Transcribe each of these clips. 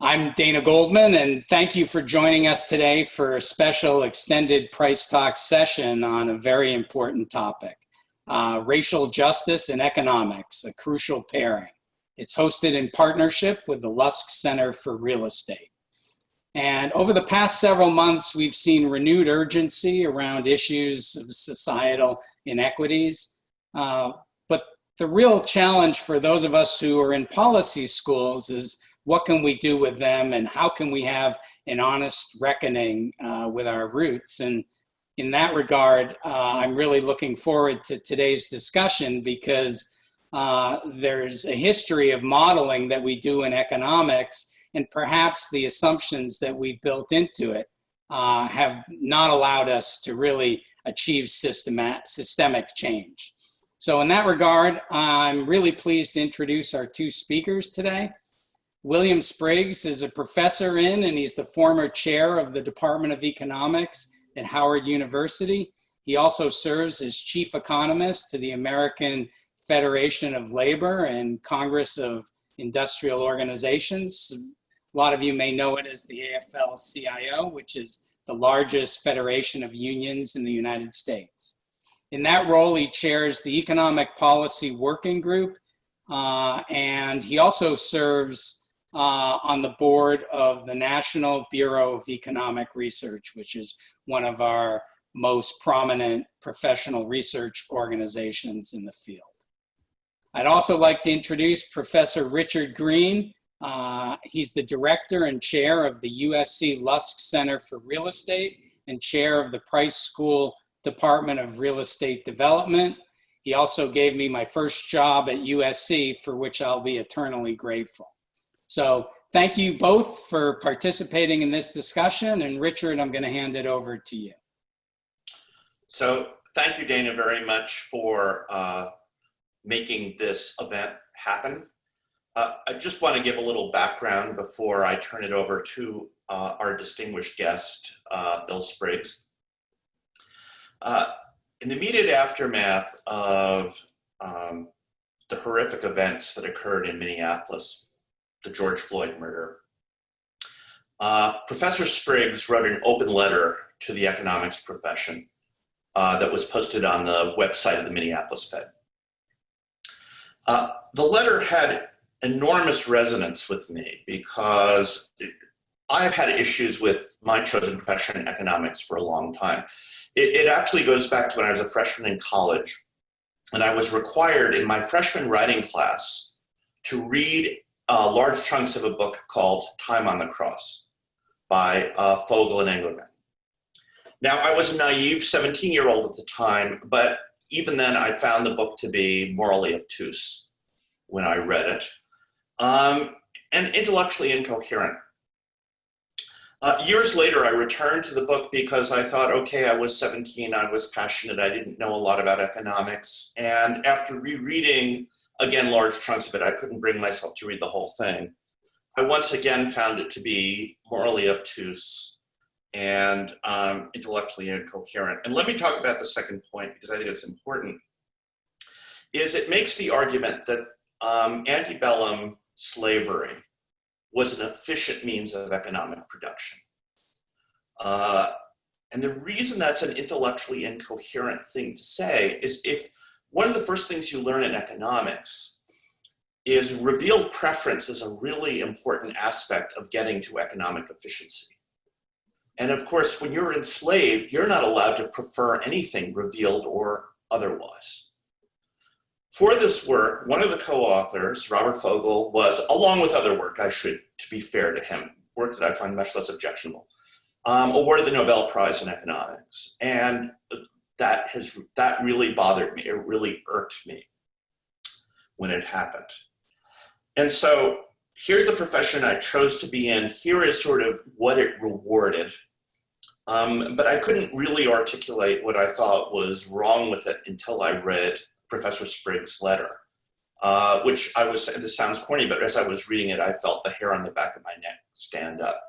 I'm Dana Goldman, and thank you for joining us today for a special extended Price Talk session on a very important topic, racial justice and economics, a crucial pairing. It's hosted in partnership with the Lusk Center for Real Estate. And over the past several months, we've seen renewed urgency around issues of societal inequities. But the real challenge for those of us who are in policy schools is what can we do with them, and how can we have an honest reckoning with our roots? And in that regard, I'm really looking forward to today's discussion because there's a history of modeling that we do in economics, and perhaps the assumptions that we've built into it have not allowed us to really achieve systemic change. So in that regard, I'm really pleased to introduce our two speakers today. William Spriggs is a professor in, and he's the former chair of the Department of Economics at Howard University. He also serves as chief economist to the American Federation of Labor and Congress of Industrial Organizations. A lot of you may know it as the AFL-CIO, which is the largest federation of unions in the United States. In that role, he chairs the Economic Policy Working Group, and he also serves on the board of the National Bureau of Economic Research, which is one of our most prominent professional research organizations in the field. I'd also like to introduce Professor Richard Green. He's the director and chair of the USC Lusk Center for Real Estate and chair of the Price School Department of Real Estate Development. He also gave me my first job at USC, for which I'll be eternally grateful. So thank you both for participating in this discussion. And Richard, I'm going to hand it over to you. So thank you, Dana, very much for making this event happen. I just want to give a little background before I turn it over to our distinguished guest, Bill Spriggs. In the immediate aftermath of the horrific events that occurred in Minneapolis, the George Floyd murder, Professor Spriggs wrote an open letter to the economics profession that was posted on the website of the Minneapolis Fed. The letter had enormous resonance with me because I've had issues with my chosen profession, economics, for a long time. It actually goes back to when I was a freshman in college, and I was required in my freshman writing class to read large chunks of a book called Time on the Cross by Fogel and Engelman. Now, I was a naive 17-year-old at the time, but even then I found the book to be morally obtuse when I read it, and intellectually incoherent. Years later, I returned to the book because I thought, okay, I was 17, I was passionate, I didn't know a lot about economics, and after rereading again, large chunks of it, I couldn't bring myself to read the whole thing. I once again found it to be morally obtuse and intellectually incoherent. And let me talk about the second point, because I think it's important, is it makes the argument that antebellum slavery was an efficient means of economic production. And the reason that's an intellectually incoherent thing to say is if one of the first things you learn in economics is revealed preference is a really important aspect of getting to economic efficiency. And of course, when you're enslaved, you're not allowed to prefer anything revealed or otherwise. For this work, one of the co-authors, Robert Fogel, was, along with other work, to be fair to him, work that I find much less objectionable, awarded the Nobel Prize in economics. And that really bothered me. It really irked me when it happened. And so here's the profession I chose to be in. Here is sort of what it rewarded. But I couldn't really articulate what I thought was wrong with it until I read Professor Spriggs' letter, which this sounds corny, but as I was reading it, I felt the hair on the back of my neck stand up.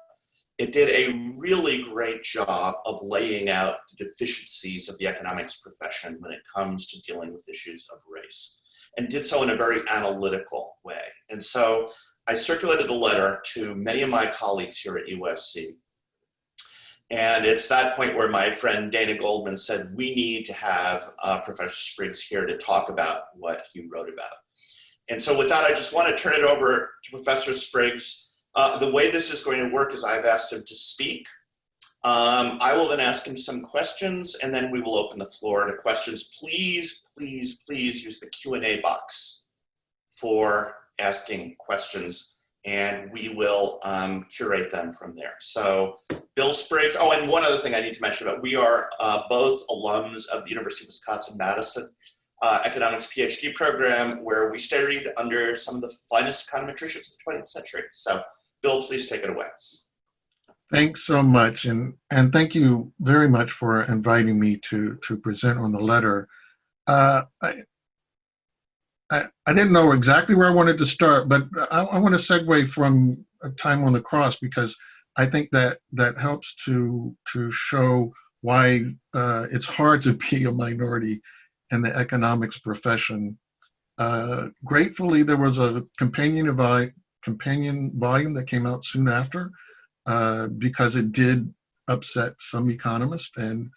It did a really great job of laying out the deficiencies of the economics profession when it comes to dealing with issues of race, and did so in a very analytical way. And so I circulated the letter to many of my colleagues here at USC. And it's that point where my friend Dana Goldman said, we need to have Professor Spriggs here to talk about what he wrote about. And so with that, I just want to turn it over to Professor Spriggs. The way this is going to work is I've asked him to speak. I will then ask him some questions, and then we will open the floor to questions. Please, please, please use the Q&A box for asking questions, and we will curate them from there. So Bill Spriggs, oh, and one other thing I need to mention about, we are both alums of the University of Wisconsin-Madison economics PhD program, where we studied under some of the finest econometricians of the 20th century. So Bill, please take it away. Thanks so much, and thank you very much for inviting me to present on the letter. I didn't know exactly where I wanted to start, but I want to segue from a time on the cross, because I think that helps to show why it's hard to be a minority in the economics profession. Gratefully, there was a companion volume that came out soon after, because it did upset some economists, and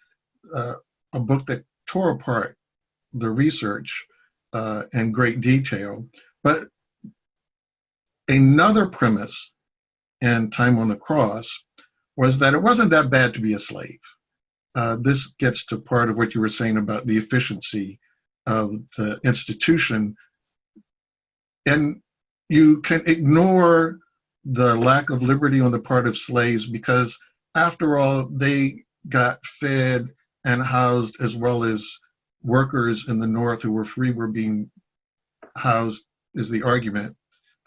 a book that tore apart the research in great detail. But another premise in Time on the Cross was that it wasn't that bad to be a slave. This gets to part of what you were saying about the efficiency of the institution. And you can ignore the lack of liberty on the part of slaves, because after all, they got fed and housed, as well as workers in the North who were free were being housed, is the argument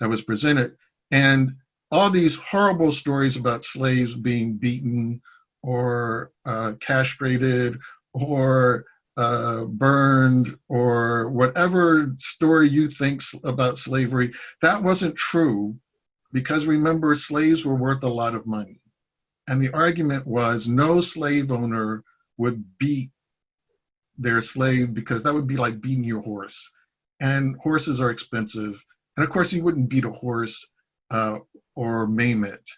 that was presented. And all these horrible stories about slaves being beaten or castrated or burned, or whatever story you think about slavery, that wasn't true, because remember, slaves were worth a lot of money. And the argument was no slave owner would beat their slave, because that would be like beating your horse. And horses are expensive. And of course, you wouldn't beat a horse or maim it.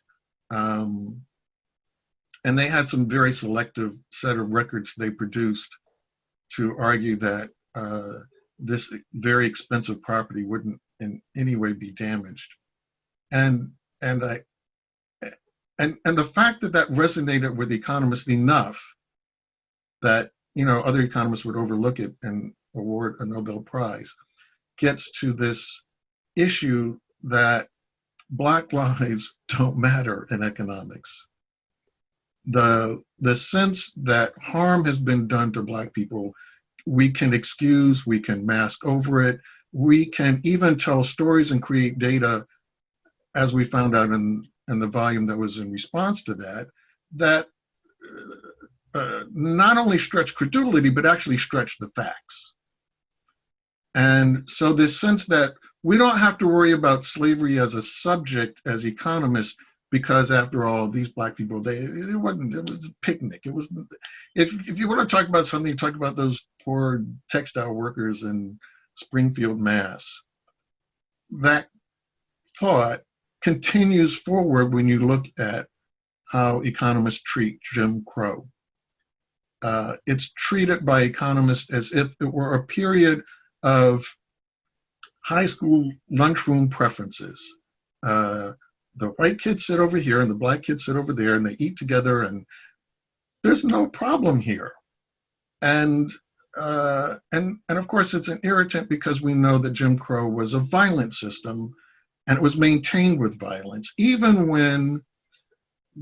And they had some very selective set of records they produced to argue that this very expensive property wouldn't in any way be damaged. And the fact that resonated with economists enough that, you know, other economists would overlook it and award a Nobel Prize gets to this issue that Black lives don't matter in economics. The sense that harm has been done to Black people, we can excuse, we can mask over it, we can even tell stories and create data, as we found out in the volume that was in response to that not only stretch credulity, but actually stretch the facts. And so this sense that we don't have to worry about slavery as a subject as economists, because after all, these Black people, it was a picnic. It was, if you want to talk about something, talk about those poor textile workers in Springfield, Mass. That thought continues forward when you look at how economists treat Jim Crow. It's treated by economists as if it were a period of high school lunchroom preferences. The white kids sit over here and the Black kids sit over there, and they eat together, and there's no problem here. And of course, it's an irritant, because we know that Jim Crow was a violent system, and it was maintained with violence, even when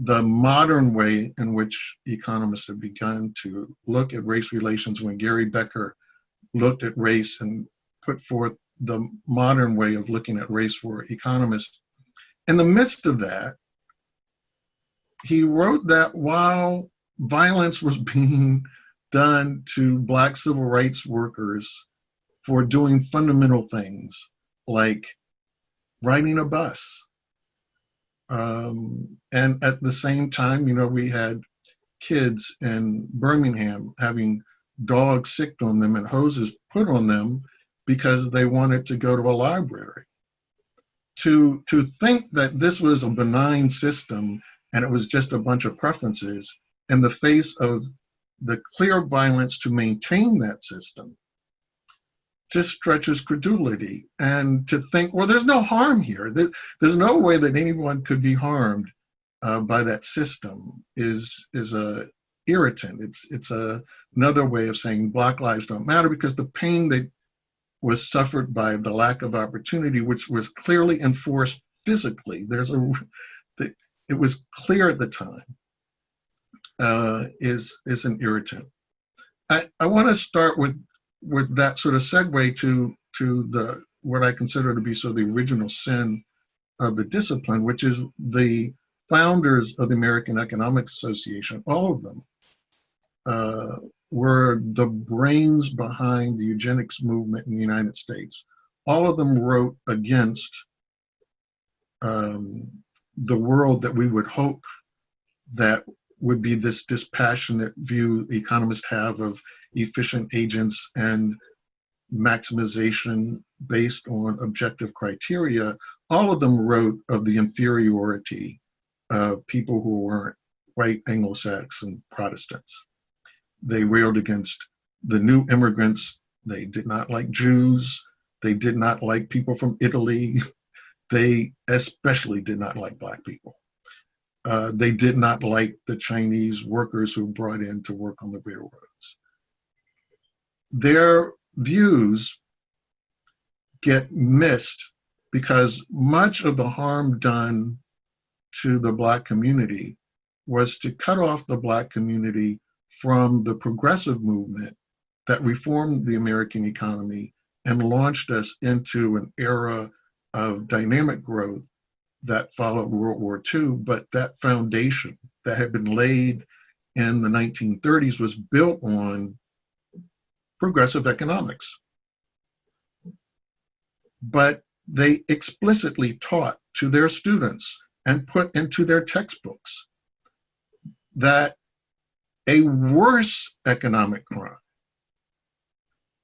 the modern way in which economists have begun to look at race relations, when Gary Becker looked at race and put forth the modern way of looking at race for economists. In the midst of that, he wrote that while violence was being done to Black civil rights workers for doing fundamental things like riding a bus, and at the same time, you know, we had kids in Birmingham having dogs sicked on them and hoses put on them because they wanted to go to a library. to think that this was a benign system and it was just a bunch of preferences in the face of the clear violence to maintain that system just stretches credulity. And to think, well, there's no harm here. There's no way that anyone could be harmed by that system is a irritant. It's another way of saying Black lives don't matter, because the pain that was suffered by the lack of opportunity, which was clearly enforced physically, it was clear at the time, is an irritant. I want to start with that sort of segue to the what I consider to be sort of the original sin of the discipline, which is the founders of the American Economic Association, all of them, were the brains behind the eugenics movement in the United States. All of them wrote against the world that we would hope that would be this dispassionate view economists have of efficient agents and maximization based on objective criteria. All of them wrote of the inferiority of people who weren't white Anglo-Saxon Protestants. They railed against the new immigrants. They did not like Jews. They did not like people from Italy. They especially did not like Black people. They did not like the Chinese workers who were brought in to work on the railroads. Their views get missed because much of the harm done to the Black community was to cut off the Black community from the progressive movement that reformed the American economy and launched us into an era of dynamic growth that followed World War II. But that foundation that had been laid in the 1930s was built on progressive economics. But they explicitly taught to their students and put into their textbooks that a worse economic crime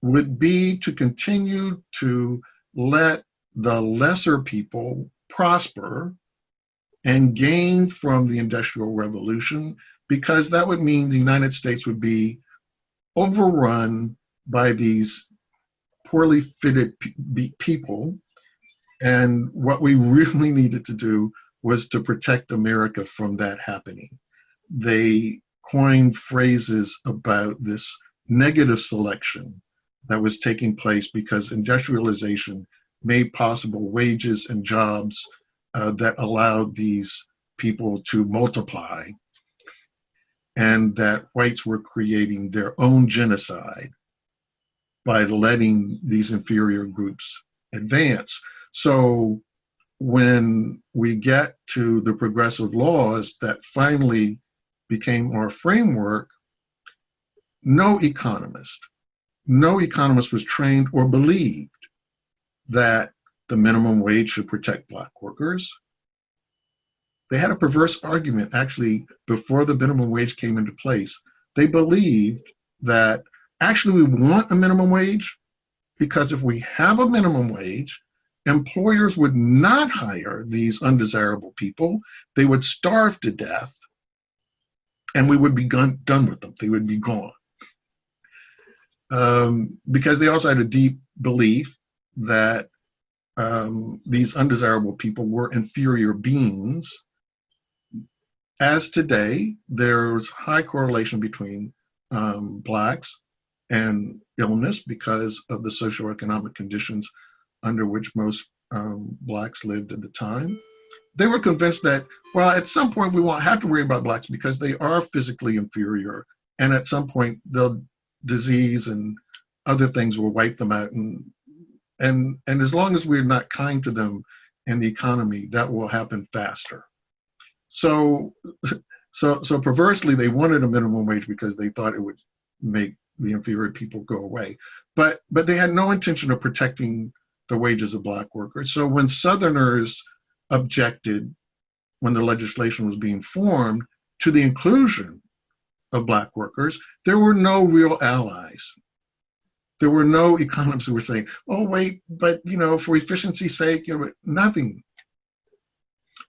would be to continue to let the lesser people prosper and gain from the Industrial Revolution, because that would mean the United States would be overrun by these poorly fitted people. And what we really needed to do was to protect America from that happening. They coined phrases about this negative selection that was taking place because industrialization made possible wages and jobs that allowed these people to multiply, and that whites were creating their own genocide by letting these inferior groups advance. So when we get to the progressive laws that finally became our framework, no economist was trained or believed that the minimum wage should protect Black workers. They had a perverse argument, actually, before the minimum wage came into place. They believed that actually we want a minimum wage because if we have a minimum wage, employers would not hire these undesirable people. They would starve to death, and we would be done with them. They would be gone. Because they also had a deep belief that these undesirable people were inferior beings. As today, there's high correlation between Blacks and illness because of the socioeconomic conditions under which most Blacks lived at the time. They were convinced that, well, at some point we won't have to worry about Blacks because they are physically inferior, and at some point they'll disease and other things will wipe them out, and as long as we're not kind to them in the economy, that will happen faster. So perversely, they wanted a minimum wage because they thought it would make the inferior people go away. But they had no intention of protecting the wages of Black workers. So when Southerners objected, when the legislation was being formed, to the inclusion of Black workers, there were no real allies. There were no economists who were saying, oh, wait, but, for efficiency's sake, nothing.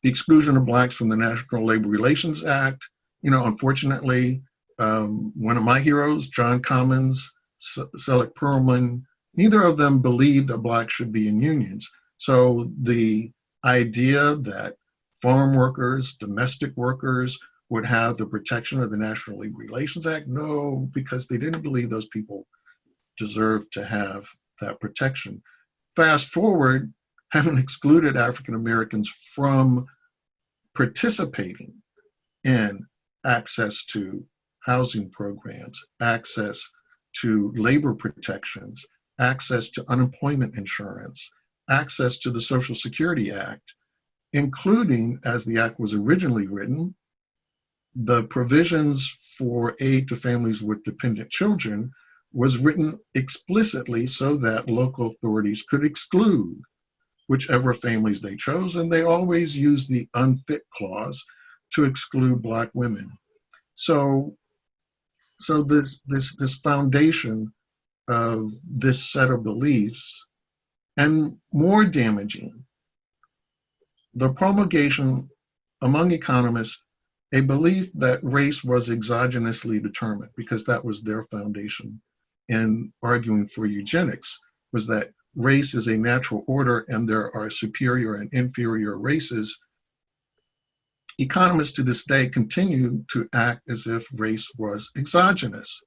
The exclusion of blacks from the National Labor Relations Act, unfortunately, one of my heroes, John Commons, Selig Perlman, neither of them believed that blacks should be in unions. So the idea that farm workers, domestic workers would have the protection of the National Labor Relations Act, no, because they didn't believe those people deserved to have that protection. Fast forward, having excluded African Americans from participating in access to housing programs, access to labor protections, access to unemployment insurance, access to the Social Security Act, including, as the act was originally written, the provisions for aid to families with dependent children was written explicitly so that local authorities could exclude whichever families they chose, and they always used the unfit clause to exclude Black women. So this foundation of this set of beliefs, and more damaging, the promulgation among economists, a belief that race was exogenously determined, because that was their foundation in arguing for eugenics, was that race is a natural order and there are superior and inferior races. Economists to this day continue to act as if race was exogenous.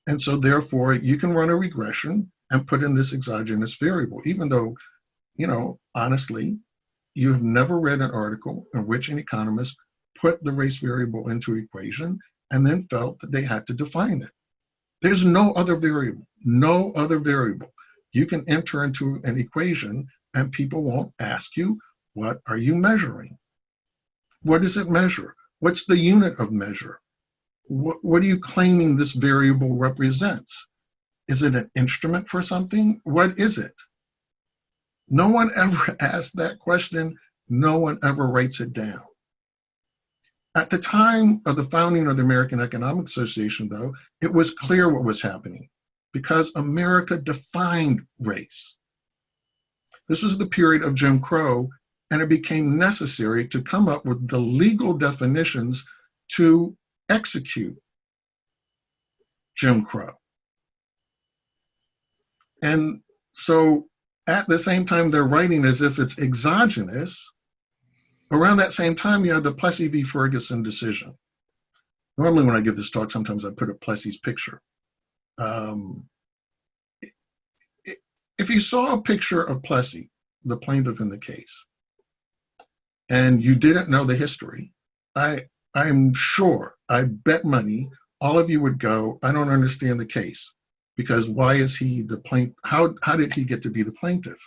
And so therefore you can run a regression and put in this exogenous variable, even though, honestly, you have never read an article in which an economist put the race variable into equation and then felt that they had to define it. There's no other variable, no other variable. You can enter into an equation and people won't ask you, what are you measuring? What does it measure? What's the unit of measure? What are you claiming this variable represents? Is it an instrument for something? What is it? No one ever asks that question. No one ever writes it down. At the time of the founding of the American Economic Association, though, it was clear what was happening because America defined race. This was the period of Jim Crow, and it became necessary to come up with the legal definitions to execute Jim Crow. And so at the same time they're writing as if it's exogenous, around that same time you have the Plessy v. Ferguson decision. Normally when I give this talk, sometimes I put up Plessy's picture. If you saw a picture of Plessy, the plaintiff in the case, and you didn't know the history, I'm sure, I bet money, all of you would go, I don't understand the case, because why is he the plaintiff? How did he get to be the plaintiff?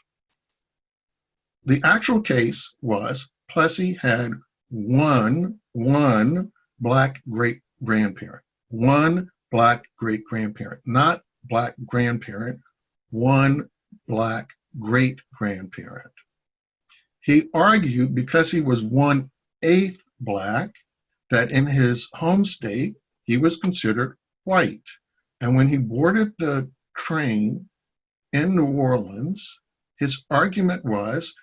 The actual case was Plessy had one Black great-grandparent, one Black great-grandparent, not Black grandparent, one Black great-grandparent. He argued because he was 1/8 Black that in his home state, he was considered white. And when he boarded the train in New Orleans, his argument was,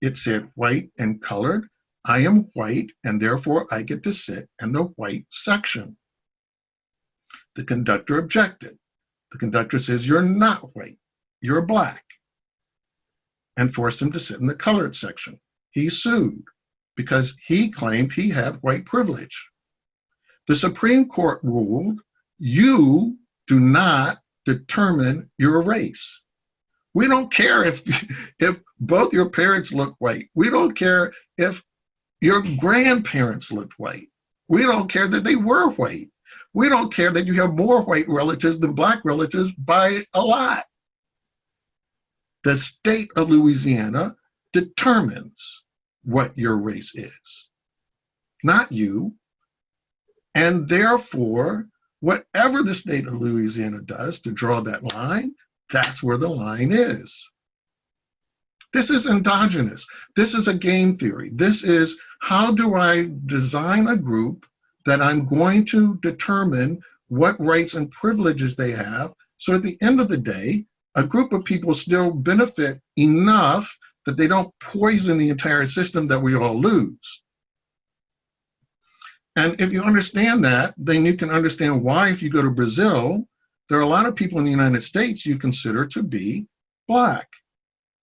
it said white and colored. I am white, and therefore I get to sit in the white section. The conductor objected. The conductor says, you're not white, you're Black, and forced him to sit in the colored section. He sued because he claimed he had white privilege. The Supreme Court ruled, you do not determine your race. We don't care if both your parents look white. We don't care if your grandparents looked white. We don't care that they were white. We don't care that you have more white relatives than Black relatives by a lot. The state of Louisiana determines what your race is, not you. And therefore, whatever the state of Louisiana does to draw that line, that's where the line is. This is endogenous. This is a game theory. This is, how do I design a group that I'm going to determine what rights and privileges they have So at the end of the day, a group of people still benefit enough that they don't poison the entire system that we all lose. And if you understand that, then you can understand why, if you go to Brazil, there are a lot of people in the United States you consider to be Black.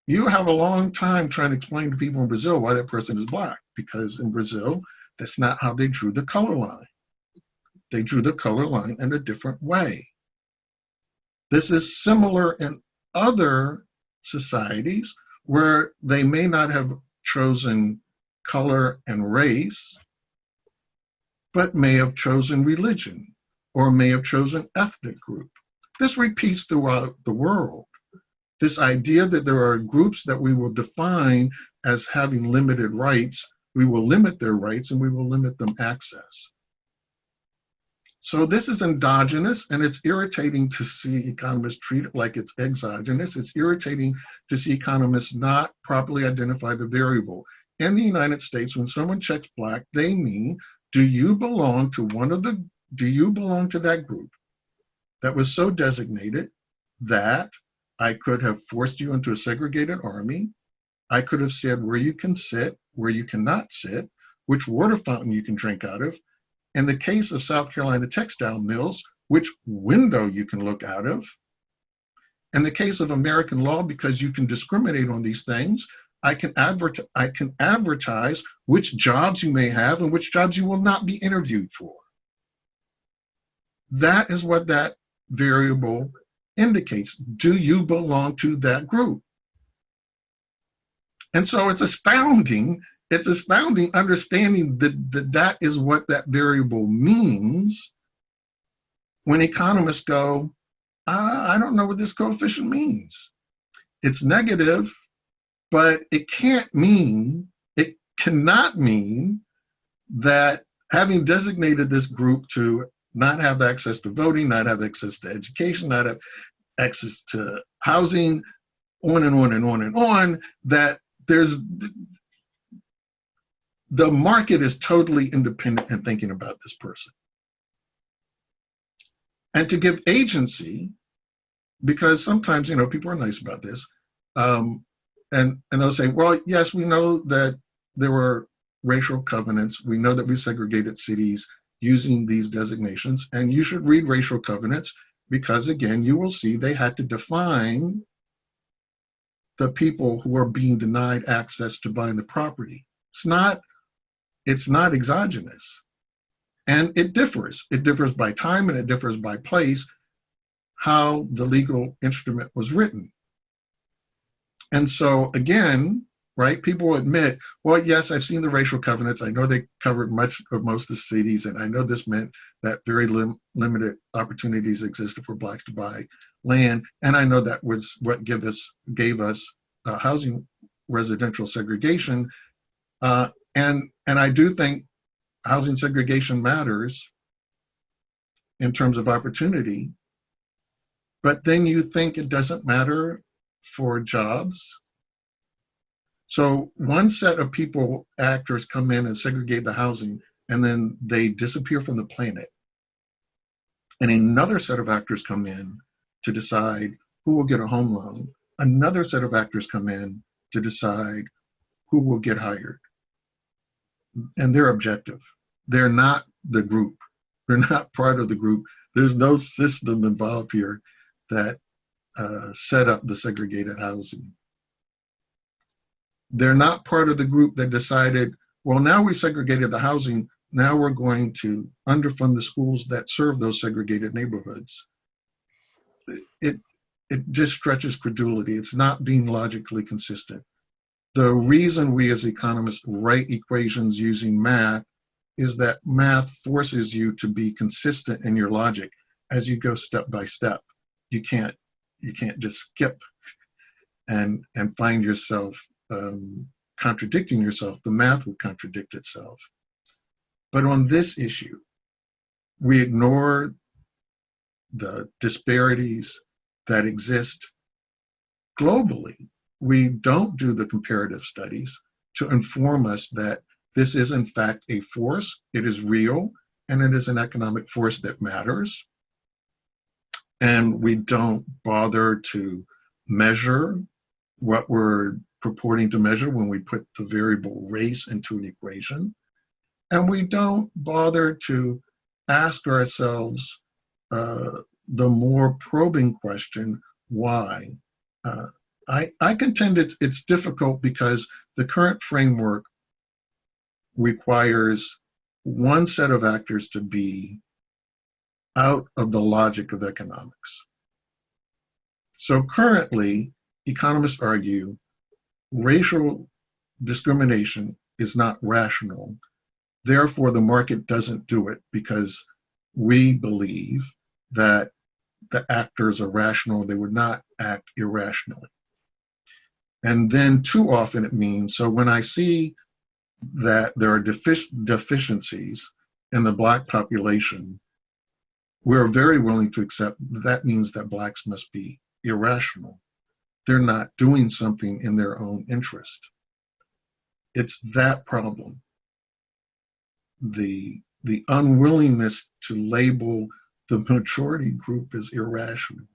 You have a long time trying to explain to people in Brazil why that person is Black, because in Brazil, that's not how they drew the color line. They drew the color line in a different way. This is similar in other societies where they may not have chosen color and race, but may have chosen religion or may have chosen ethnic group. This repeats throughout the world. This idea that there are groups that we will define as having limited rights, we will limit their rights and we will limit them access. So this is endogenous, and it's irritating to see economists treat it like it's exogenous. It's irritating to see economists not properly identify the variable. In the United States, when someone checks Black, they mean, do you belong to that group that was so designated that I could have forced you into a segregated army? I could have said where you can sit, where you cannot sit, which water fountain you can drink out of. In the case of South Carolina textile mills, which window you can look out of. In the case of American law, because you can discriminate on these things, I can advertise which jobs you may have and which jobs you will not be interviewed for. That is what that variable indicates. Do you belong to that group? And so it's astounding understanding that is what that variable means when economists go, I don't know what this coefficient means. It's negative, but it cannot mean that having designated this group to not have access to voting, not have access to education, not have access to housing, on and on and on and on, that the market is totally independent in thinking about this person. And to give agency, because sometimes, people are nice about this, and they'll say, well, yes, we know that there were racial covenants. We know that we segregated cities using these designations, and you should read racial covenants because, again, you will see they had to define the people who are being denied access to buying the property. It's not exogenous. And it differs. It differs by time and it differs by place how the legal instrument was written. And so again, right, people will admit, well, yes, I've seen the racial covenants. I know they covered most of the cities, and I know this meant that very limited opportunities existed for Blacks to buy land. And I know that was what gave us housing residential segregation. And I do think housing segregation matters in terms of opportunity, but then you think it doesn't matter for jobs. So one set of actors come in and segregate the housing, and then they disappear from the planet. And another set of actors come in to decide who will get a home loan. Another set of actors come in to decide who will get hired. And they're objective. They're not the group. They're not part of the group. There's no system involved here that set up the segregated housing. They're not part of the group that decided, well, now we segregated the housing, now we're going to underfund the schools that serve those segregated neighborhoods. It just stretches credulity. It's not being logically consistent. The reason we as economists write equations using math is that math forces you to be consistent in your logic as you go step by step. You can't just skip and find yourself contradicting yourself. The math would contradict itself. But on this issue, we ignore the disparities that exist globally. We don't do the comparative studies to inform us that this is in fact a force, it is real, and it is an economic force that matters. and we don't bother to measure what we're purporting to measure when we put the variable race into an equation. And we don't bother to ask ourselves the more probing question, why? I contend it's difficult because the current framework requires one set of actors to be out of the logic of economics. So currently, economists argue racial discrimination is not rational. Therefore, the market doesn't do it because we believe that the actors are rational. They would not act irrationally. And then too often it means, so when I see that there are deficiencies in the Black population, we're very willing to accept that means that Blacks must be irrational. They're not doing something in their own interest. It's that problem. The unwillingness to label the majority group as irrational.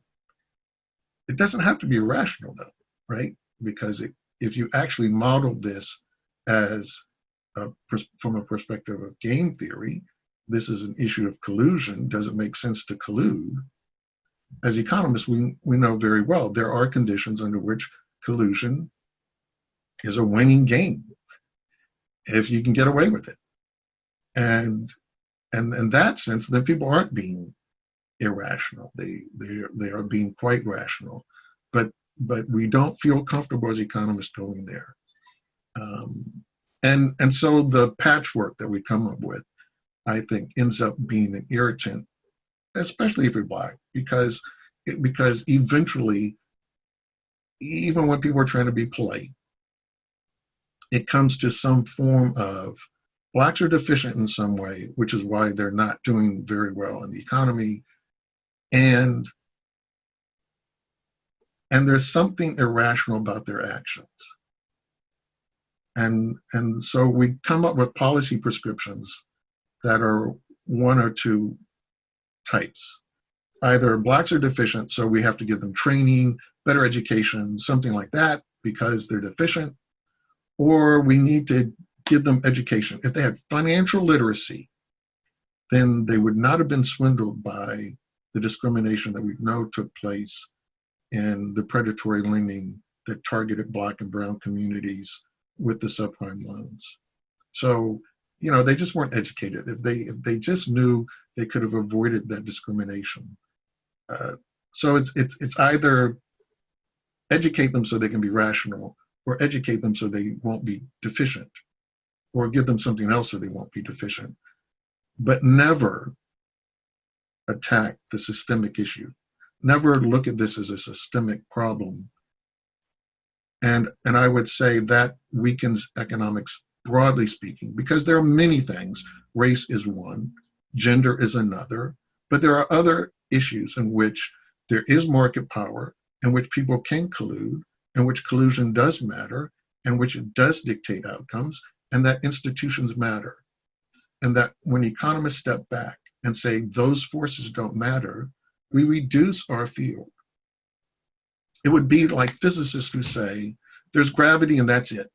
It doesn't have to be irrational though, right? Because if you actually model this as from a perspective of game theory, this is an issue of collusion. Does it make sense to collude? As economists, we know very well there are conditions under which collusion is a winning game if you can get away with it. And in that sense, then people aren't being irrational. They are being quite rational. But we don't feel comfortable as economists going there. And so the patchwork that we come up with, I think, ends up being an irritant, especially if you're Black, because eventually, even when people are trying to be polite, it comes to some form of Blacks are deficient in some way, which is why they're not doing very well in the economy. And there's something irrational about their actions. And so we come up with policy prescriptions that are one or two types. Either Blacks are deficient, so we have to give them training, better education, something like that, because they're deficient, or we need to give them education. If they had financial literacy, then they would not have been swindled by the discrimination that we know took place in the predatory lending that targeted Black and brown communities with the subprime loans. So, they just weren't educated. If they just knew, they could have avoided that discrimination. So it's either educate them so they can be rational, or educate them so they won't be deficient, or give them something else so they won't be deficient, but never attack the systemic issue. Never look at this as a systemic problem. And I would say that weakens economics broadly speaking, because there are many things. Race is one, gender is another, but there are other issues in which there is market power, in which people can collude, in which collusion does matter, in which it does dictate outcomes, and that institutions matter. And that when economists step back and say those forces don't matter, we reduce our field. It would be like physicists who say, there's gravity and that's it.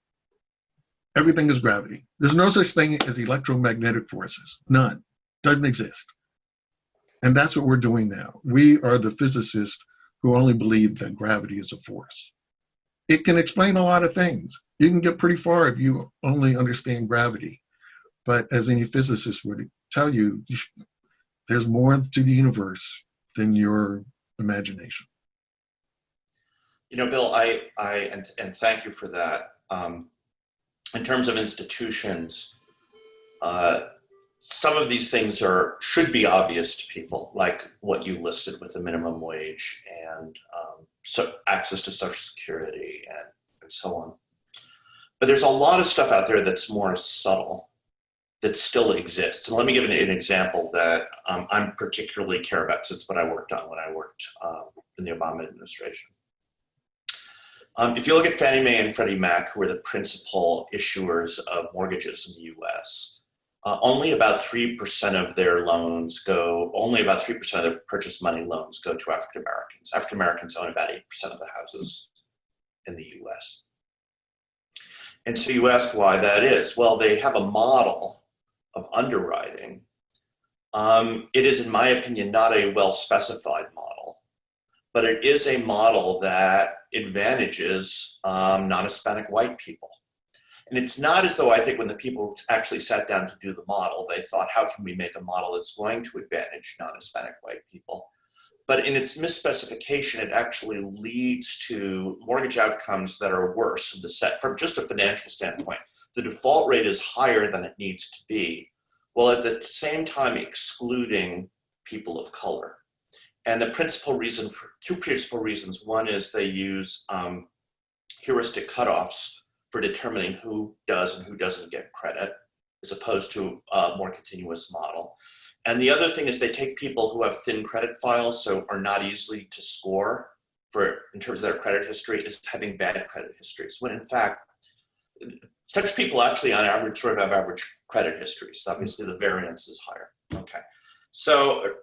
Everything is gravity. There's no such thing as electromagnetic forces. None. Doesn't exist. And that's what we're doing now. We are the physicists who only believe that gravity is a force. It can explain a lot of things. You can get pretty far if you only understand gravity. But as any physicist would tell you, there's more to the universe than your imagination. Bill, and thank you for that. In terms of institutions, some of these things should be obvious to people, like what you listed with the minimum wage and access to Social Security and so on. But there's a lot of stuff out there that's more subtle that still exists. And let me give an example that I particularly care about, since what I worked on when I worked in the Obama administration. If you look at Fannie Mae and Freddie Mac, who are the principal issuers of mortgages in the US, only about 3% of their loans go, only about 3% of their purchase money loans go to African Americans. African Americans own about 8% of the houses in the US. And so you ask why that is. Well, they have a model of underwriting. It is, in my opinion, not a well-specified model, but it is a model that advantages non-Hispanic white people. And it's not as though I think when the people actually sat down to do the model, they thought, how can we make a model that's going to advantage non-Hispanic white people? But in its misspecification, it actually leads to mortgage outcomes that are worse from just a financial standpoint. The default rate is higher than it needs to be, while at the same time excluding people of color. And the principal reason for two principal reasons. One is they use heuristic cutoffs for determining who does and who doesn't get credit, as opposed to a more continuous model. And the other thing is they take people who have thin credit files, so are not easily to score in terms of their credit history, as having bad credit histories, when in fact, such people actually on average sort of have average credit histories. Obviously the variance is higher. Okay. So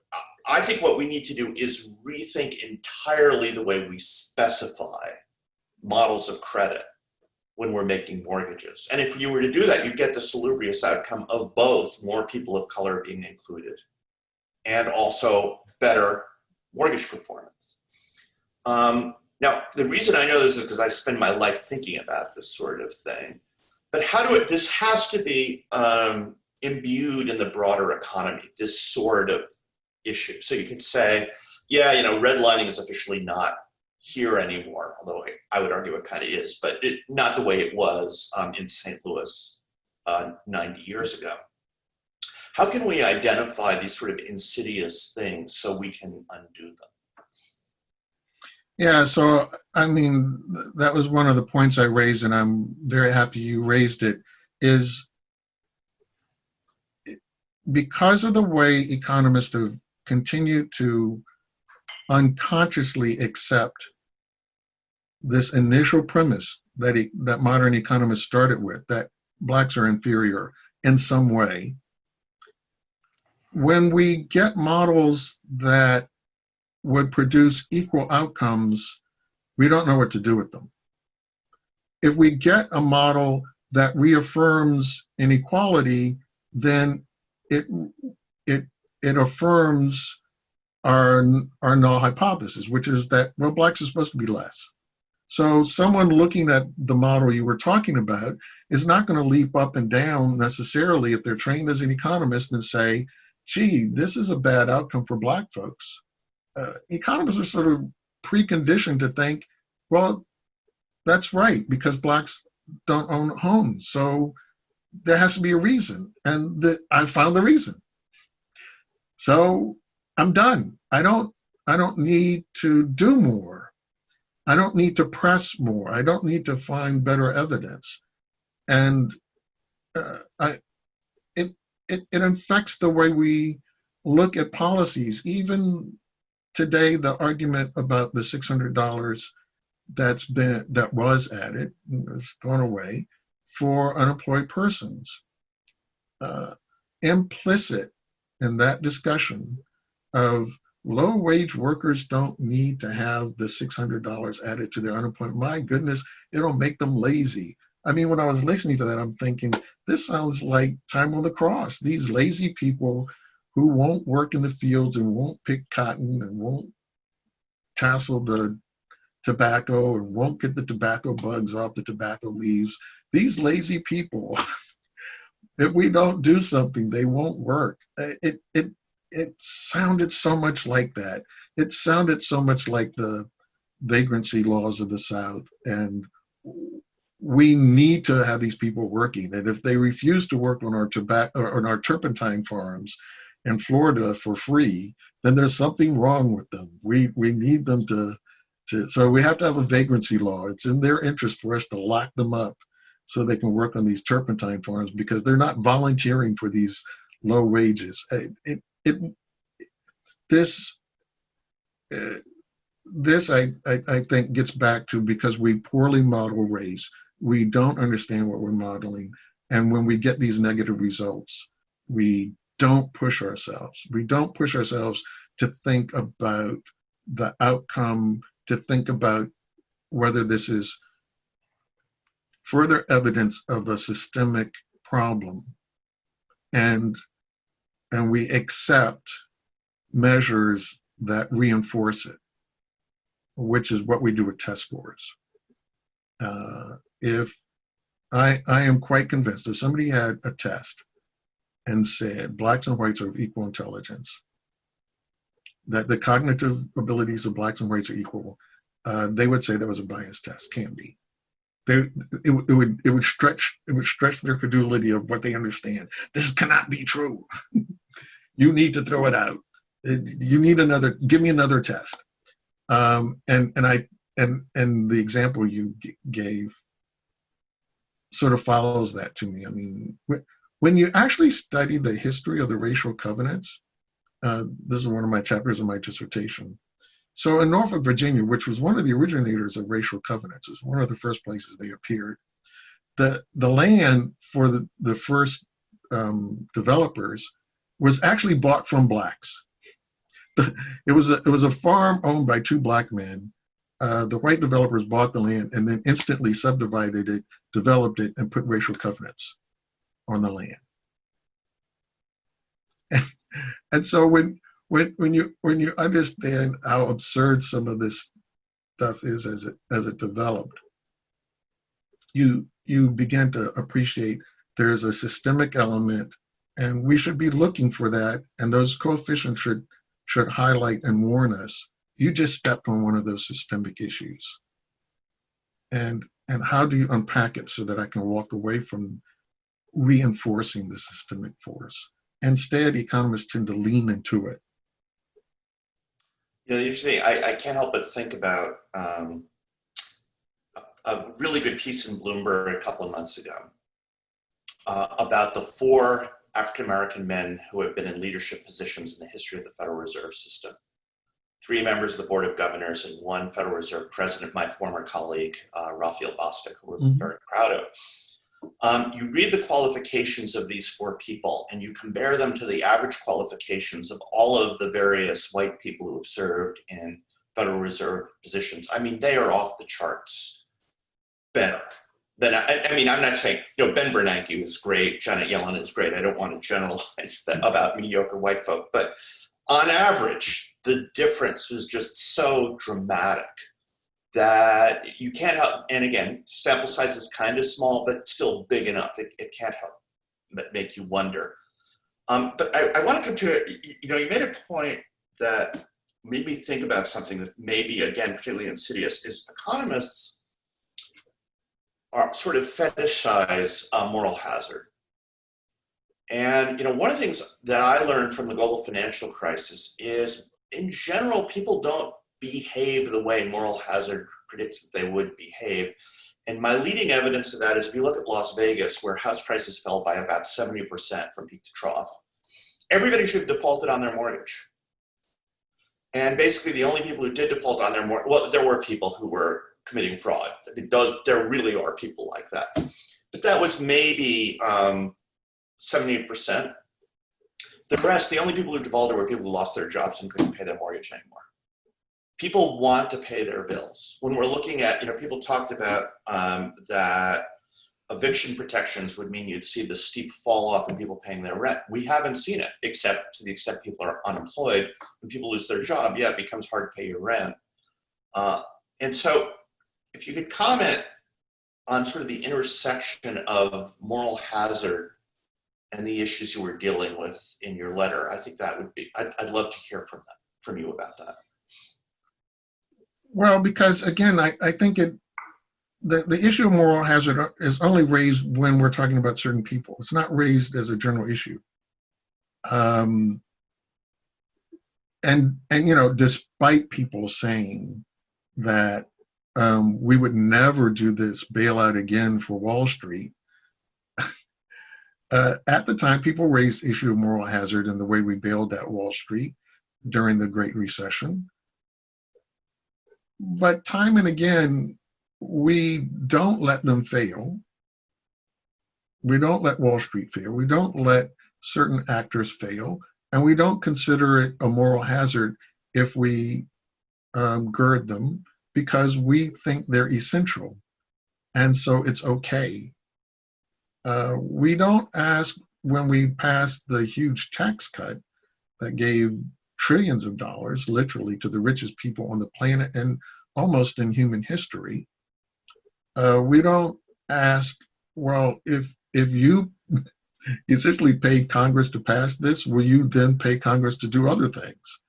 I think what we need to do is rethink entirely the way we specify models of credit when we're making mortgages. And if you were to do that, you'd get the salubrious outcome of both more people of color being included and also better mortgage performance. Now, the reason I know this is because I spend my life thinking about this sort of thing. But this has to be imbued in the broader economy, this sort of issue. So you could say, yeah, redlining is officially not here anymore, although I would argue it kind of is, but not the way it was in St. Louis 90 years ago. How can we identify these sort of insidious things so we can undo them? Yeah, so I mean, that was one of the points I raised, and I'm very happy you raised it, is because of the way economists have continued to unconsciously accept this initial premise that modern economists started with, that blacks are inferior in some way. When we get models that would produce equal outcomes, we don't know what to do with them. If we get a model that reaffirms inequality, then it affirms our null hypothesis, which is that, well, blacks are supposed to be less. So someone looking at the model you were talking about is not going to leap up and down necessarily if they're trained as an economist and say, gee, this is a bad outcome for black folks. Economists are sort of preconditioned to think, well, that's right, because blacks don't own homes. So there has to be a reason. And I found the reason. So I'm done. I don't need to do more. I don't need to press more. I don't need to find better evidence. And it affects the way we look at policies. Even today, the argument about the $600 that was added, has gone away, for unemployed persons. Implicit in that discussion of low-wage workers don't need to have the $600 added to their unemployment. My goodness, it'll make them lazy. I mean, when I was listening to that, I'm thinking, this sounds like time on the cross. These lazy people who won't work in the fields and won't pick cotton and won't tassel the tobacco and won't get the tobacco bugs off the tobacco leaves. These lazy people, if we don't do something, they won't work. It sounded so much like that. It sounded so much like the vagrancy laws of the South. And we need to have these people working. And if they refuse to work on our tobacco or on our turpentine farms in Florida for free, then there's something wrong with them. We need them to so we have to have a vagrancy law. It's in their interest for us to lock them up so they can work on these turpentine farms because they're not volunteering for these low wages. This I think gets back to because we poorly model race. We don't understand what we're modeling. And when we get these negative results, we don't push ourselves. We don't push ourselves to think about the outcome, to think about whether this is further evidence of a systemic problem, and we accept measures that reinforce it, which is what we do with test scores. If I am quite convinced, if somebody had a test and said blacks and whites are of equal intelligence, that the cognitive abilities of blacks and whites are equal, they would say that was a biased test. Can't be. It would stretch their credulity of what they understand. This cannot be true. You need to throw it out. You need another. Give me another test. And the example you gave sort of follows that to me. I mean, when you actually study the history of the racial covenants, this is one of my chapters in my dissertation. So in Norfolk, Virginia, which was one of the originators of racial covenants, it was one of the first places they appeared. The land for the first developers was actually bought from blacks. It was a farm owned by two black men. The white developers bought the land and then instantly subdivided it, developed it, and put racial covenants on the land. And so when you understand how absurd some of this stuff is as it developed, you begin to appreciate there's a systemic element, and we should be looking for that, and those coefficients should highlight and warn us. You just stepped on one of those systemic issues. And how do you unpack it so that I can walk away from reinforcing the systemic force? Instead, economists tend to lean into it. You know, the interesting thing, I can't help but think about a really good piece in Bloomberg a couple of months ago about the 4 African-American men who have been in leadership positions in the history of the Federal Reserve System. 3 members of the Board of Governors and 1 Federal Reserve President, my former colleague, Raphael Bostic, who we're very proud of. You read the qualifications of these 4 people and you compare them to the average qualifications of all of the various white people who have served in Federal Reserve positions. I mean, they are off the charts better. I mean, I'm not saying, Ben Bernanke was great, Janet Yellen is great. I don't want to generalize that about mediocre white folk, but on average, the difference is just so dramatic that you can't help, and again, sample size is kind of small, but still big enough. It can't help but make you wonder. But I want to come to, you made a point that made me think about something that maybe, again, particularly insidious, is economists are sort of fetishize moral hazard. And one of the things that I learned from the global financial crisis is, in general, people don't behave the way moral hazard predicts that they would behave. And my leading evidence of that is if you look at Las Vegas, where house prices fell by about 70% from peak to trough, everybody should have defaulted on their mortgage. And basically the only people who did default on their mortgage, well, there were people who were committing fraud. There really are people like that. But that was maybe 78%. The rest, the only people who defaulted were people who lost their jobs and couldn't pay their mortgage anymore. People want to pay their bills. When we're looking at, people talked about that eviction protections would mean you'd see the steep fall off in people paying their rent. We haven't seen it, except to the extent people are unemployed. When people lose their job, yeah, it becomes hard to pay your rent. And so if you could comment on sort of the intersection of moral hazard and the issues you were dealing with in your letter, I think that would be, I'd love to hear from you about that. Well, because again, I think the issue of moral hazard is only raised when we're talking about certain people. It's not raised as a general issue. And despite people saying that we would never do this bailout again for Wall Street, at the time, people raised the issue of moral hazard in the way we bailed out Wall Street during the Great Recession. But time and again, we don't let them fail. We don't let Wall Street fail. We don't let certain actors fail, and we don't consider it a moral hazard if we gird them because we think they're essential, and so it's okay. We don't ask when we passed the huge tax cut that gave trillions of dollars, literally, to the richest people on the planet and almost in human history. We don't ask, well, if you essentially paid Congress to pass this, will you then pay Congress to do other things?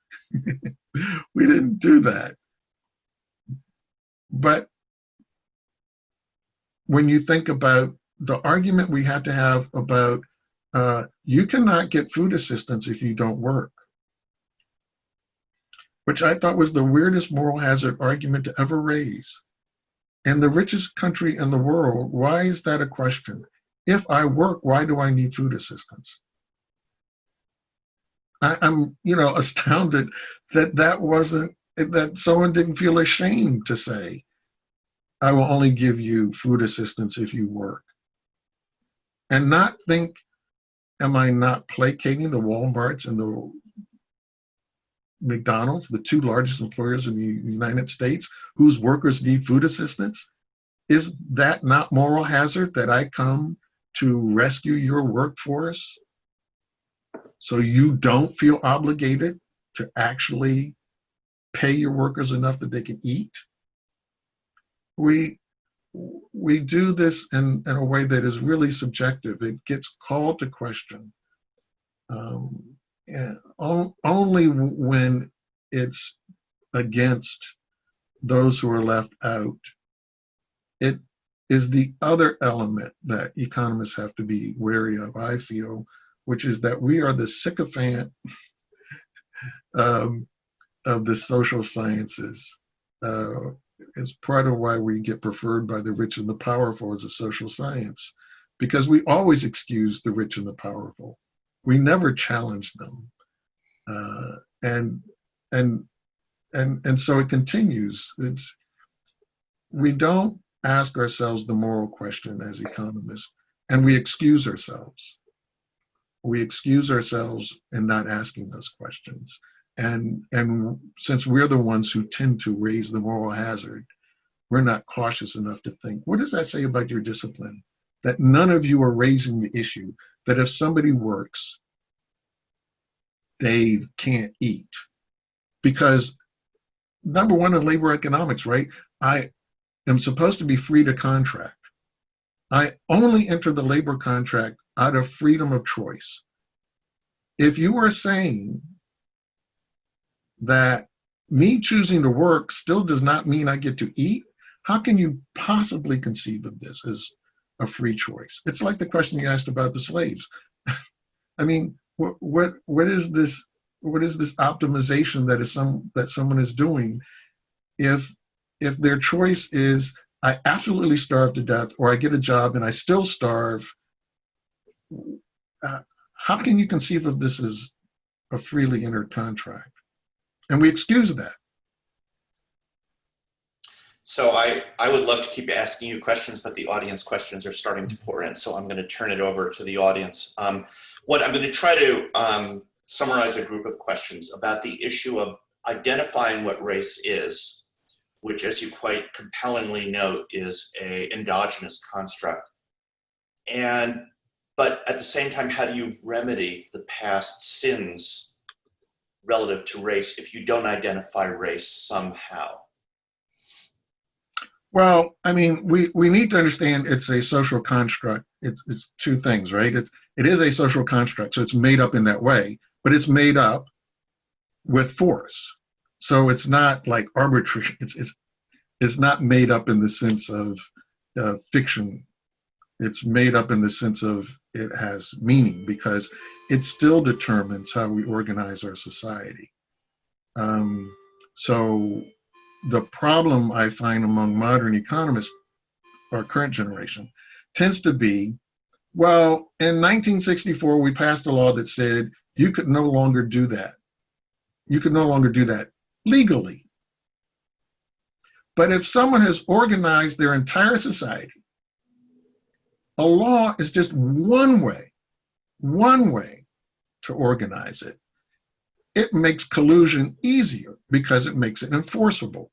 We didn't do that. But when you think about the argument we had to have about you cannot get food assistance if you don't work, which I thought was the weirdest moral hazard argument to ever raise. In the richest country in the world, why is that a question? If I work, why do I need food assistance? I'm, astounded that someone didn't feel ashamed to say, I will only give you food assistance if you work. And not think, am I not placating the Walmarts and the McDonald's, the two largest employers in the United States, whose workers need food assistance? Is that not moral hazard that I come to rescue your workforce so you don't feel obligated to actually pay your workers enough that they can eat? We do this in a way that is really subjective. It gets called to question. And only when it's against those who are left out. It is the other element that economists have to be wary of, I feel, which is that we are the sycophant of the social sciences. It's part of why we get preferred by the rich and the powerful as a social science, because we always excuse the rich and the powerful. We never challenge them, and so it continues. We don't ask ourselves the moral question as economists, and we excuse ourselves. We excuse ourselves in not asking those questions. And since we're the ones who tend to raise the moral hazard, we're not cautious enough to think, what does that say about your discipline? That none of you are raising the issue that if somebody works, they can't eat. Because number one in labor economics, right? I am supposed to be free to contract. I only enter the labor contract out of freedom of choice. If you are saying that me choosing to work still does not mean I get to eat, how can you possibly conceive of this as a free choice? It's like the question you asked about the slaves. I mean, what is this? What is this optimization that someone is doing if their choice is I absolutely starve to death, or I get a job and I still starve? How can you conceive of this as a freely entered contract? And we excuse that. So I would love to keep asking you questions, but the audience questions are starting to pour in. So I'm going to turn it over to the audience. What I'm going to try to summarize a group of questions about the issue of identifying what race is, which, as you quite compellingly note, is an endogenous construct. But at the same time, how do you remedy the past sins relative to race if you don't identify race somehow? Well, I mean, we need to understand it's a social construct. It's two things, right? It is a social construct, so it's made up in that way, but it's made up with force. So it's not like arbitrary. It's not made up in the sense of fiction. It's made up in the sense of it has meaning because it still determines how we organize our society. So the problem I find among modern economists, our current generation, tends to be, well, in 1964, we passed a law that said you could no longer do that. You could no longer do that legally. But if someone has organized their entire society, a law is just one way to organize it. It makes collusion easier because it makes it enforceable.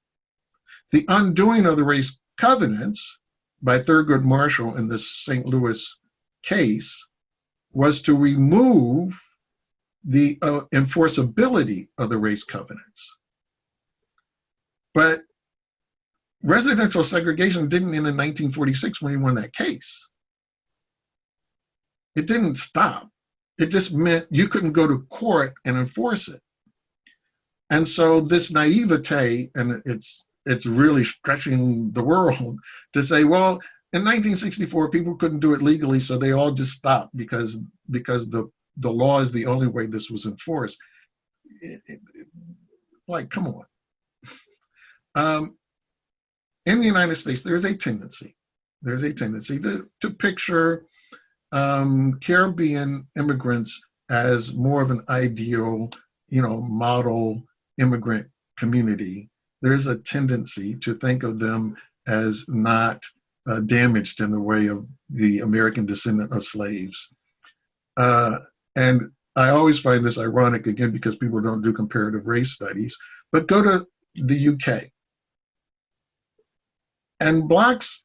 The undoing of the race covenants by Thurgood Marshall in this St. Louis case was to remove the enforceability of the race covenants. But residential segregation didn't end in 1946 when he won that case. It didn't stop. It just meant you couldn't go to court and enforce it. And so this naivete, and it's really stretching the world to say, well, in 1964, people couldn't do it legally, so they all just stopped because the law is the only way this was enforced. Like, come on. In the United States, there's a tendency to picture Caribbean immigrants as more of an ideal, model immigrant community. There's a tendency to think of them as not damaged in the way of the American descendant of slaves. And I always find this ironic, again, because people don't do comparative race studies, but go to the UK. And Blacks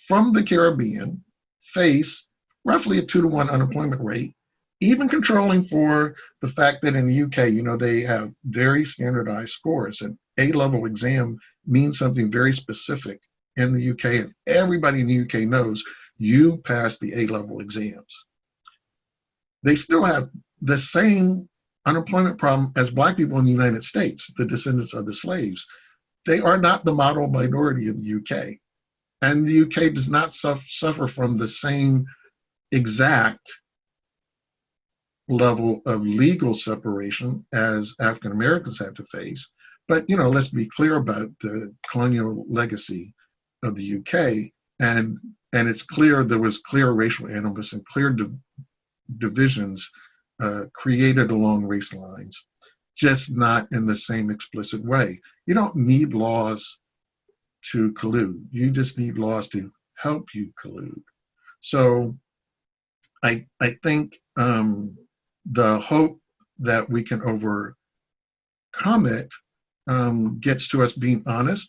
from the Caribbean face roughly a 2-to-1 unemployment rate, even controlling for the fact that in the UK, they have very standardized scores. An A-level exam means something very specific in the UK, and everybody in the UK knows you pass the A-level exams. They still have the same unemployment problem as Black people in the United States, the descendants of the slaves. They are not the model minority of the UK. And the UK does not suffer from the same exact level of legal separation as African Americans have to face. But, let's be clear about the colonial legacy of the UK. And it's clear there was clear racial animus and clear divisions created along race lines, just not in the same explicit way. You don't need laws to collude. You just need laws to help you collude. So I think the hope that we can overcome it gets to us being honest,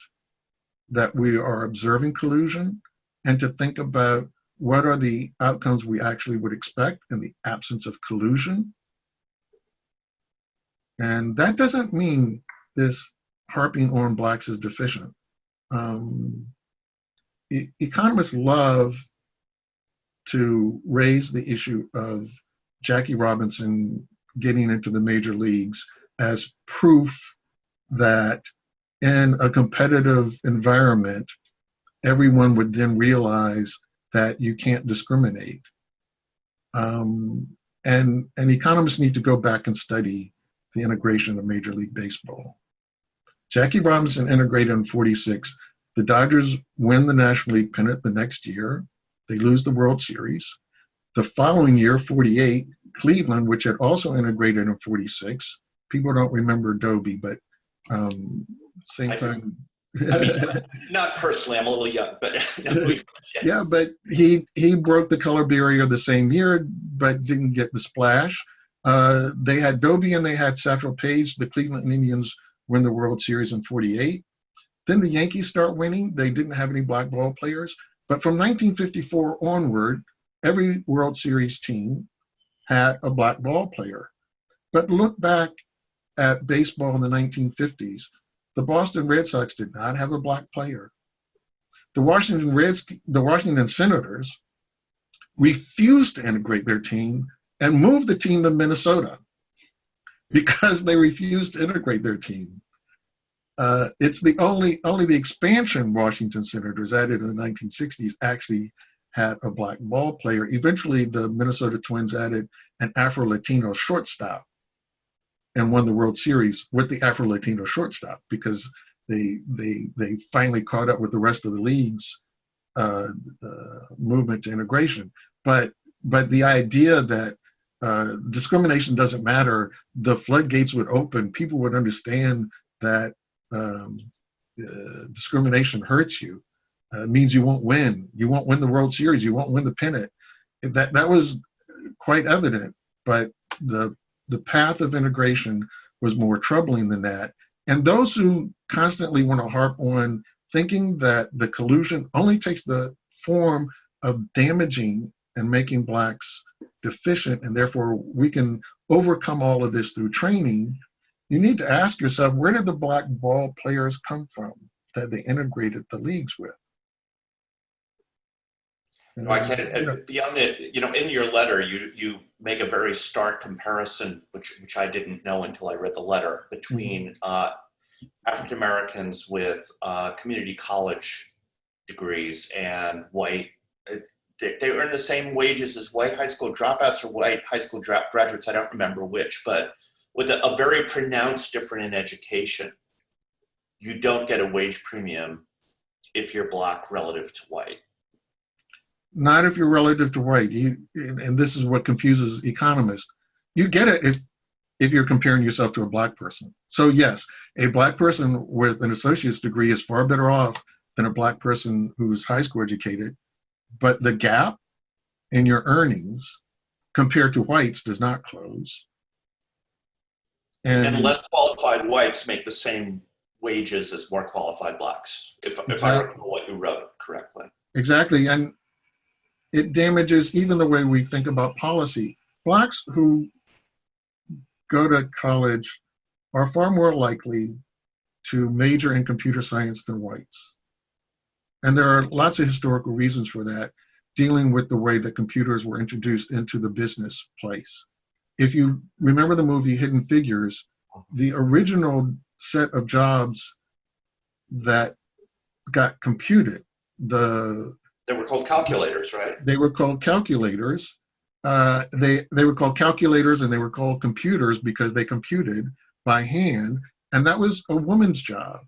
that we are observing collusion, and to think about what are the outcomes we actually would expect in the absence of collusion. And that doesn't mean this harping on Blacks is deficient. Economists love to raise the issue of Jackie Robinson getting into the major leagues as proof that in a competitive environment, everyone would then realize that you can't discriminate. And economists need to go back and study the integration of Major League Baseball. Jackie Robinson integrated in 46. The Dodgers win the National League pennant the next year. They lose the World Series. The following year, 48, Cleveland, which had also integrated in 46. People don't remember Dobie, but same time. I mean, not personally, I'm a little young, but yes. Yeah, but he broke the color barrier the same year, but didn't get the splash. They had Dobie and they had Satchel Paige. The Cleveland Indians win the World Series in 48. Then the Yankees start winning. They didn't have any Black ball players. But from 1954 onward, every World Series team had a Black ball player. But look back at baseball in the 1950s. The Boston Red Sox did not have a Black player. The Washington Senators refused to integrate their team and moved the team to Minnesota because they refused to integrate their team. It's the only the expansion Washington Senators added in the 1960s actually had a Black ball player. Eventually, the Minnesota Twins added an Afro-Latino shortstop and won the World Series with the Afro-Latino shortstop because they finally caught up with the rest of the league's movement to integration. But the idea that discrimination doesn't matter, the floodgates would open, people would understand that discrimination hurts you, means you won't win. You won't win the World Series. You won't win the pennant. That was quite evident, but the the path of integration was more troubling than that. And those who constantly want to harp on thinking that the collusion only takes the form of damaging and making blacks deficient, and therefore we can overcome all of this through training, you need to ask yourself, where did the black ball players come from that they integrated the leagues with? No, I can't. Beyond the, in your letter, you make a very stark comparison, which I didn't know until I read the letter, between African Americans with community college degrees and white. They earn the same wages as white high school dropouts or white high school graduates. I don't remember which, but with a very pronounced difference in education. You don't get a wage premium if you're black relative to white. Not if you're relative to white. And this is what confuses economists. You get it if you're comparing yourself to a black person. So yes, a black person with an associate's degree is far better off than a black person who's high school educated. But the gap in your earnings compared to whites does not close. And less qualified whites make the same wages as more qualified blacks, if I recall what you wrote correctly. Exactly. And it damages even the way we think about policy. Blacks who go to college are far more likely to major in computer science than whites. And there are lots of historical reasons for that, dealing with the way that computers were introduced into the business place. If you remember the movie Hidden Figures, the original set of jobs that got computed, they were called calculators, right? They were called calculators. They were called calculators, and they were called computers because they computed by hand, and that was a woman's job.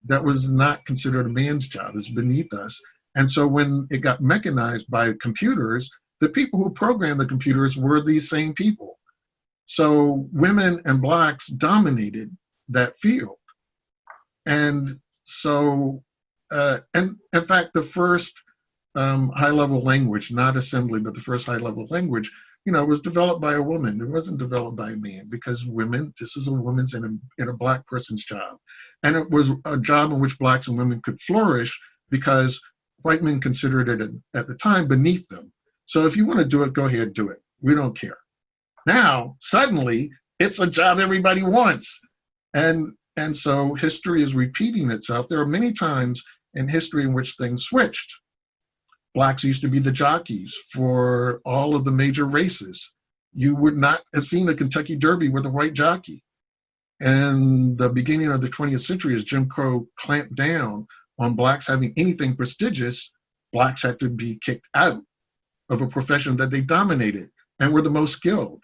That was not considered a man's job. It's beneath us. And so when it got mechanized by computers, the people who programmed the computers were these same people. So women and blacks dominated that field. And so, and in fact, the first high-level language, not assembly, but the first high-level language, was developed by a woman. It wasn't developed by a man, because this is a woman's and a black person's job. And it was a job in which blacks and women could flourish because white men considered it at the time beneath them. So if you want to do it, go ahead, do it. We don't care. Now, suddenly, it's a job everybody wants. And so history is repeating itself. There are many times in history in which things switched. Blacks used to be the jockeys for all of the major races. You would not have seen the Kentucky Derby with a white jockey. And the beginning of the 20th century, as Jim Crow clamped down on blacks having anything prestigious, blacks had to be kicked out of a profession that they dominated and were the most skilled.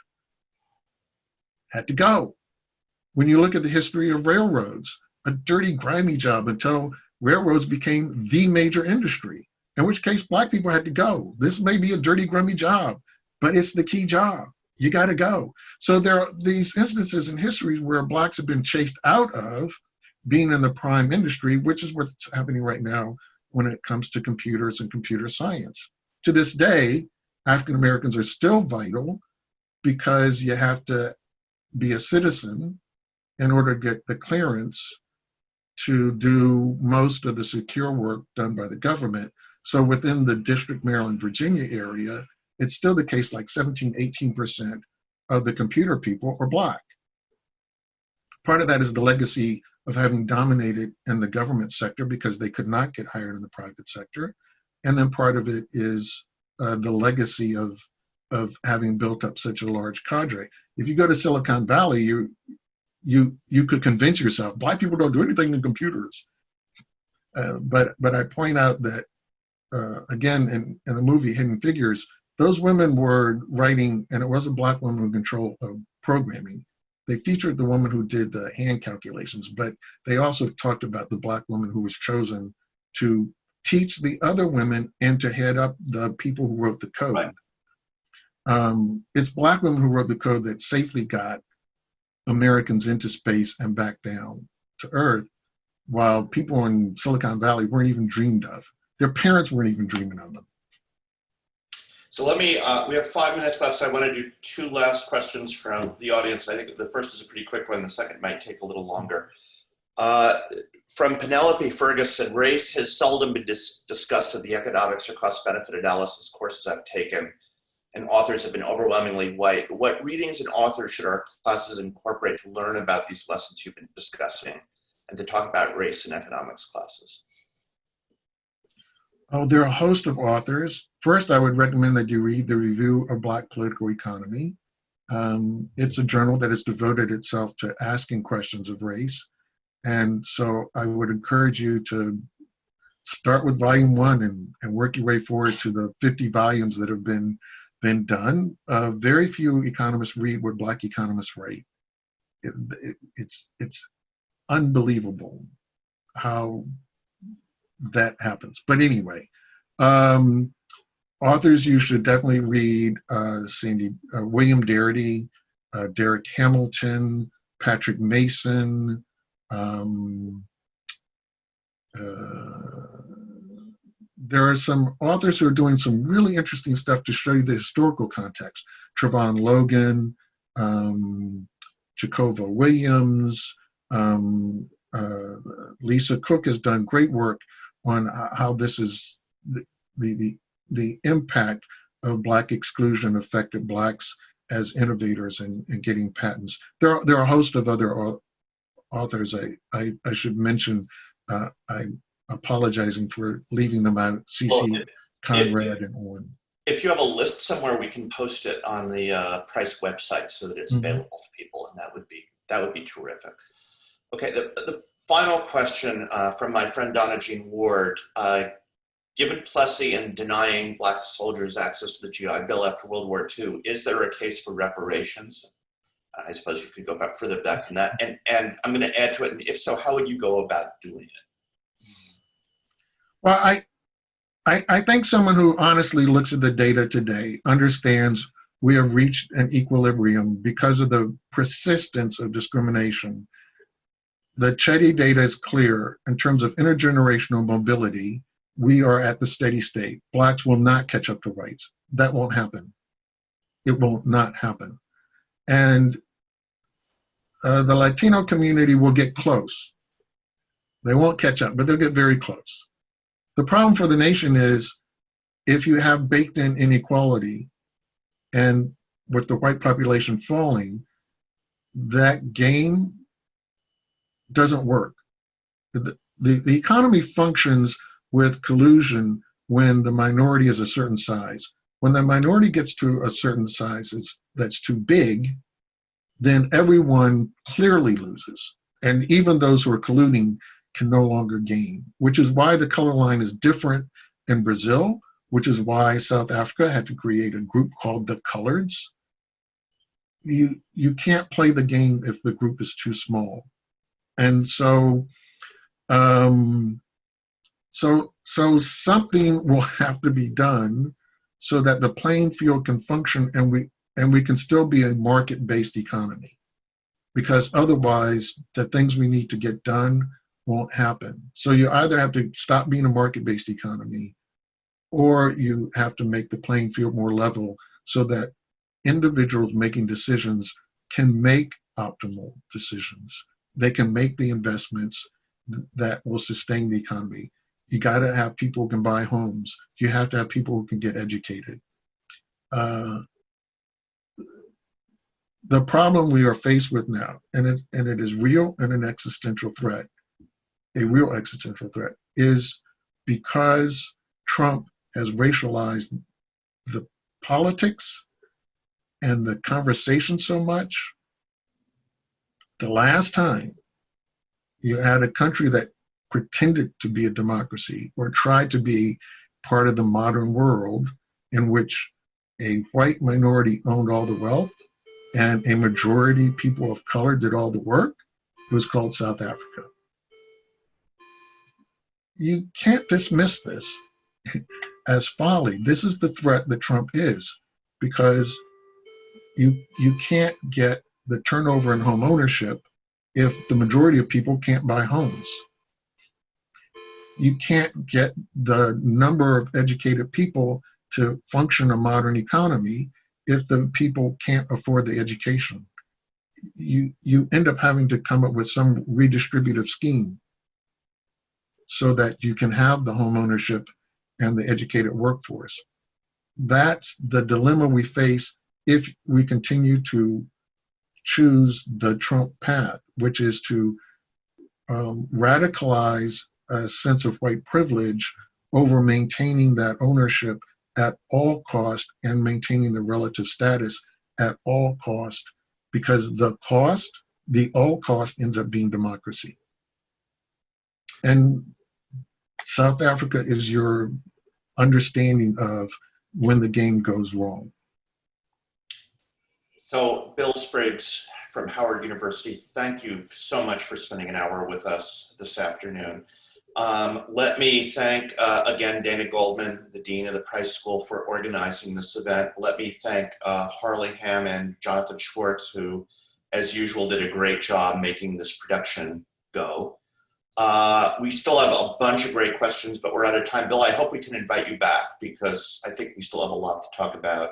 Had to go. When you look at the history of railroads, a dirty, grimy job until railroads became the major industry, in which case black people had to go. This may be a dirty, grimy job, but it's the key job. You got to go. So there are these instances in history where blacks have been chased out of being in the prime industry, which is what's happening right now when it comes to computers and computer science. To this day, African Americans are still vital because you have to be a citizen in order to get the clearance to do most of the secure work done by the government. So within the District, Maryland, Virginia area, it's still the case like 17, 18% of the computer people are black. Part of that is the legacy of having dominated in the government sector because they could not get hired in the private sector. And then part of it is the legacy of having built up such a large cadre. If you go to Silicon Valley, you could convince yourself, black people don't do anything in computers. But I point out that, again, in the movie Hidden Figures, those women were writing, and it was a black woman in control of programming. They featured the woman who did the hand calculations, but they also talked about the black woman who was chosen to teach the other women and to head up the people who wrote the code. Right. It's black women who wrote the code that safely got Americans into space and back down to Earth, while people in Silicon Valley weren't even dreamed of. Their parents weren't even dreaming of them. So let me, we have 5 minutes left, so I want to do 2 last questions from the audience. I think the first is a pretty quick one, the second might take a little longer. From Penelope Ferguson, race has seldom been discussed in the economics or cost-benefit analysis courses I've taken, and authors have been overwhelmingly white. What readings and authors should our classes incorporate to learn about these lessons you've been discussing and to talk about race in economics classes? Oh, there are a host of authors. First, I would recommend that you read the Review of Black Political Economy. It's a journal that has devoted itself to asking questions of race. And so I would encourage you to start with volume 1 and work your way forward to the 50 volumes that have been done. Very few economists read what Black economists write. It's unbelievable how that happens. But anyway, authors you should definitely read: William Darity, Derek Hamilton, Patrick Mason. There are some authors who are doing some really interesting stuff to show you the historical context. Trevon Logan, Chakova Williams, Lisa Cook has done great work on how this is the impact of Black exclusion affected Blacks as innovators and getting patents. There are a host of other authors I should mention. I'm apologizing for leaving them out. C.C. Conrad and Owen. If you have a list somewhere, we can post it on the Price website so that it's available to people, and that would be terrific. Okay, the final question from my friend Donna Jean Ward. Given Plessy and denying Black soldiers access to the GI Bill after World War II, is there a case for reparations? I suppose you could go back further back than that. And I'm going to add to it, and if so, how would you go about doing it? Well, I think someone who honestly looks at the data today understands we have reached an equilibrium because of the persistence of discrimination. The Chetty data is clear in terms of intergenerational mobility. We are at the steady state. Blacks will not catch up to whites. That won't happen. It will not happen. And the Latino community will get close. They won't catch up, but they'll get very close. The problem for the nation is if you have baked in inequality and with the white population falling, that game doesn't work. The economy functions with collusion when the minority is a certain size. When the minority gets to a certain size that's too big, then everyone clearly loses. And even those who are colluding can no longer gain, which is why the color line is different in Brazil, which is why South Africa had to create a group called the Coloreds. You can't play the game if the group is too small. And so something will have to be done so that the playing field can function and we can still be a market-based economy, because otherwise the things we need to get done won't happen. So you either have to stop being a market-based economy, or you have to make the playing field more level so that individuals making decisions can make optimal decisions. They can make the investments that will sustain the economy. You got to have people who can buy homes. You have to have people who can get educated. The problem we are faced with now, and it is real and an existential threat, a real existential threat, is because Trump has racialized the politics and the conversation so much. The last time you had a country that pretended to be a democracy or tried to be part of the modern world in which a white minority owned all the wealth and a majority people of color did all the work, it was called South Africa. You can't dismiss this as folly. This is the threat that Trump is, because you can't get the turnover in home ownership if the majority of people can't buy homes. You can't get the number of educated people to function a modern economy if the people can't afford the education. You end up having to come up with some redistributive scheme so that you can have the home ownership and the educated workforce. That's the dilemma we face if we continue to choose the Trump path, which is to radicalize a sense of white privilege over maintaining that ownership at all cost and maintaining the relative status at all cost, because the all cost ends up being democracy. And South Africa is your understanding of when the game goes wrong. So Bill Spriggs from Howard University, thank you so much for spending an hour with us this afternoon. Let me thank, again, Dana Goldman, the Dean of the Price School, for organizing this event. Let me thank Harley Ham and Jonathan Schwartz, who, as usual, did a great job making this production go. We still have a bunch of great questions, but we're out of time. Bill, I hope we can invite you back because I think we still have a lot to talk about.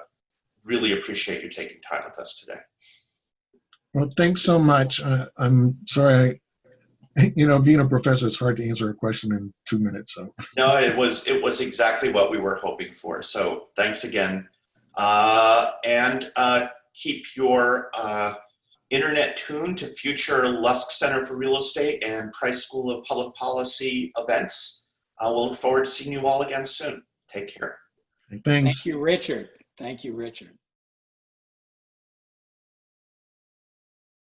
Really appreciate you taking time with us today. Well, thanks so much. I'm sorry, being a professor, it's hard to answer a question in 2 minutes. So no, it was exactly what we were hoping for. So thanks again, and keep your internet tuned to future Lusk Center for Real Estate and Price School of Public Policy events. We'll look forward to seeing you all again soon. Take care. thanks. Thank you, Richard. Thank you, Richard.